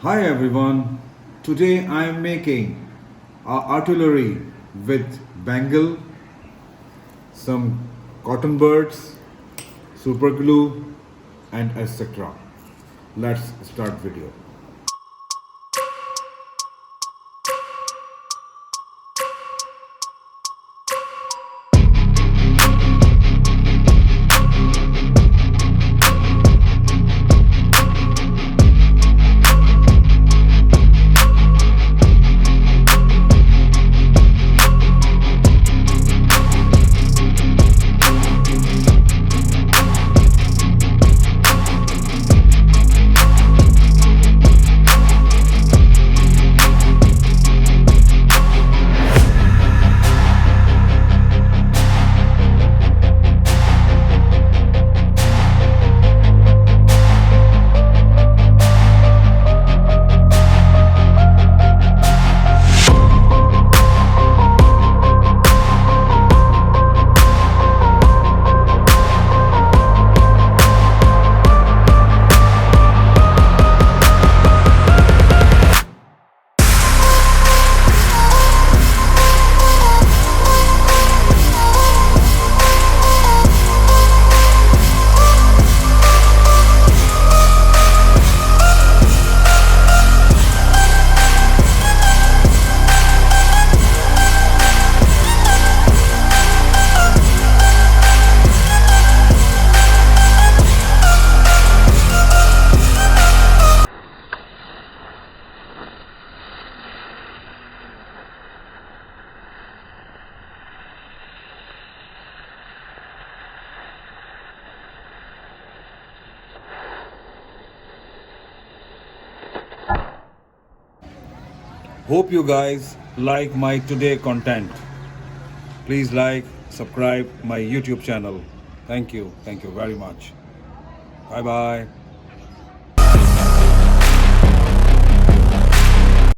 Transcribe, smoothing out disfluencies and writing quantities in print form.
Hi everyone. Today I am making artillery with bangle, some cotton buds, super glue and etc. Let's start video. Hope you guys like my today content. Please like, subscribe my YouTube channel. Thank you. Thank you very much. Bye bye.